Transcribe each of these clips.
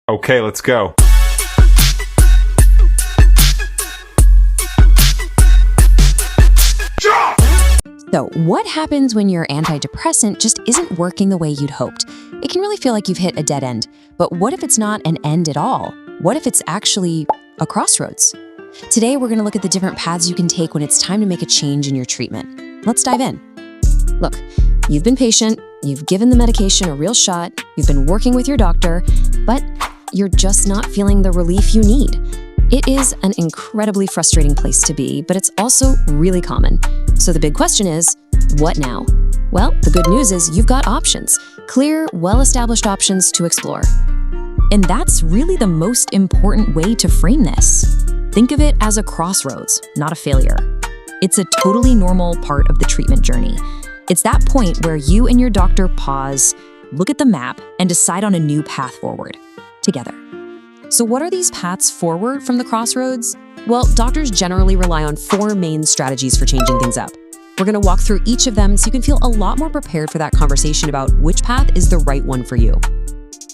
Okay, let's go. So, what happens when your antidepressant just isn't working the way you'd hoped? It can really feel like you've hit a dead end. But what if it's not an end at all? What if it's actually a crossroads? Today, we're going to look at the different paths you can take when it's time to make a change in your treatment. Let's dive in. Look, you've been patient, you've given the medication a real shot, you've been working with your doctor, but you're just not feeling the relief you need. It is an incredibly frustrating place to be, but it's also really common. So the big question is, what now? Well, the good news is you've got options, clear, well-established options to explore. And that's really the most important way to frame this. Think of it as a crossroads, not a failure. It's a totally normal part of the treatment journey. It's that point where you and your doctor pause, look at the map, and decide on a new path forward, together. So what are these paths forward from the crossroads? Well, doctors generally rely on 4 main strategies for changing things up. We're going to walk through each of them so you can feel a lot more prepared for that conversation about which path is the right one for you.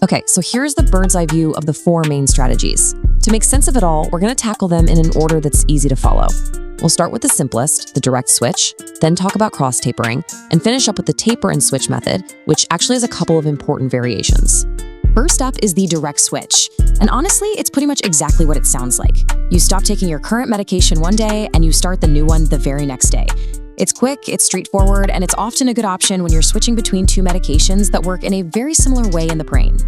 Okay, so here's the bird's eye view of the 4 main strategies. To make sense of it all, we're going to tackle them in an order that's easy to follow. We'll start with the simplest, the direct switch, then talk about cross-tapering, and finish up with the taper and switch method, which actually has a couple of important variations. First up is the direct switch. And honestly, it's pretty much exactly what it sounds like. You stop taking your current medication one day and you start the new one the very next day. It's quick, it's straightforward, and it's often a good option when you're switching between 2 medications that work in a very similar way in the brain.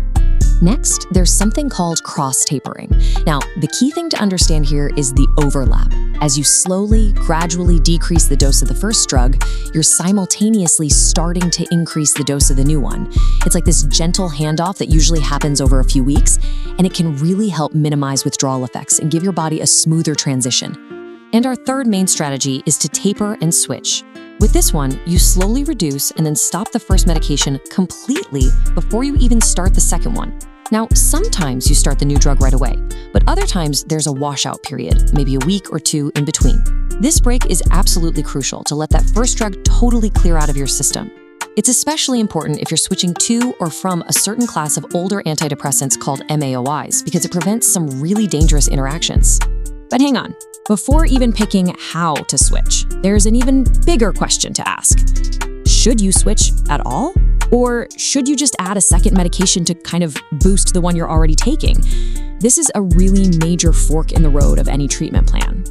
Next, there's something called cross-tapering. Now, the key thing to understand here is the overlap. As you slowly, gradually decrease the dose of the first drug, you're simultaneously starting to increase the dose of the new one. It's like this gentle handoff that usually happens over a few weeks, and it can really help minimize withdrawal effects and give your body a smoother transition. And our third main strategy is to taper and switch. With this one, you slowly reduce and then stop the first medication completely before you even start the second one. Now, sometimes you start the new drug right away, but other times there's a washout period, maybe a week or 2 in between. This break is absolutely crucial to let that first drug totally clear out of your system. It's especially important if you're switching to or from a certain class of older antidepressants called MAOIs because it prevents some really dangerous interactions. But hang on, before even picking how to switch, there's an even bigger question to ask. Should you switch at all? Or should you just add a second medication to kind of boost the one you're already taking? This is a really major fork in the road of any treatment plan.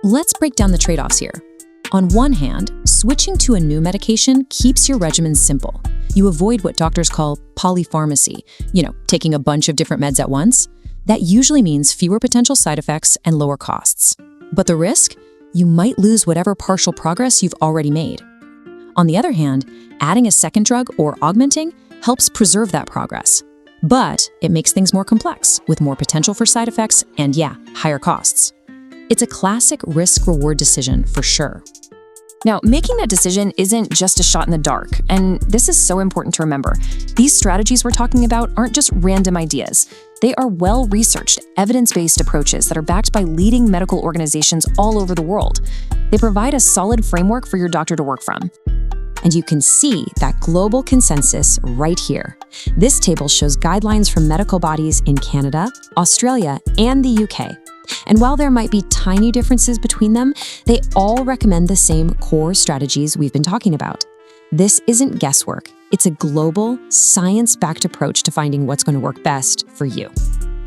Let's break down the trade-offs here. On one hand, switching to a new medication keeps your regimen simple. You avoid what doctors call polypharmacy, taking a bunch of different meds at once. That usually means fewer potential side effects and lower costs. But the risk? You might lose whatever partial progress you've already made. On the other hand, adding a second drug or augmenting helps preserve that progress. But it makes things more complex, with more potential for side effects and, higher costs. It's a classic risk-reward decision for sure. Now, making that decision isn't just a shot in the dark, and this is so important to remember. These strategies we're talking about aren't just random ideas. They are well-researched, evidence-based approaches that are backed by leading medical organizations all over the world. They provide a solid framework for your doctor to work from. And you can see that global consensus right here. This table shows guidelines from medical bodies in Canada, Australia, and the UK. And while there might be tiny differences between them, they all recommend the same core strategies we've been talking about. This isn't guesswork. It's a global, science-backed approach to finding what's going to work best for you.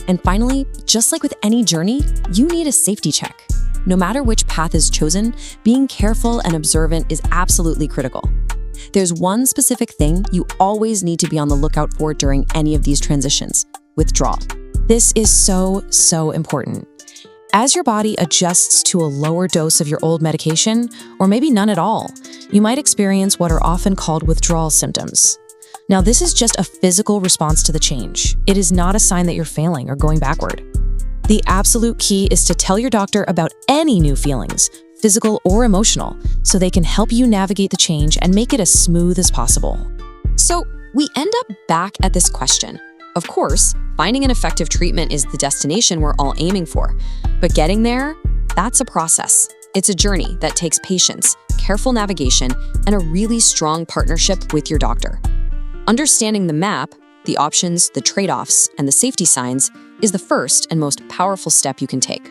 And finally, just like with any journey, you need a safety check. No matter which path is chosen, being careful and observant is absolutely critical. There's one specific thing you always need to be on the lookout for during any of these transitions: withdrawal. This is so important. As your body adjusts to a lower dose of your old medication, or maybe none at all, you might experience what are often called withdrawal symptoms. Now, this is just a physical response to the change. It is not a sign that you're failing or going backward. The absolute key is to tell your doctor about any new feelings, physical or emotional, so they can help you navigate the change and make it as smooth as possible. So we end up back at this question. Of course, finding an effective treatment is the destination we're all aiming for. But getting there, that's a process. It's a journey that takes patience, careful navigation, and a really strong partnership with your doctor. Understanding the map, the options, the trade-offs, and the safety signs is the first and most powerful step you can take.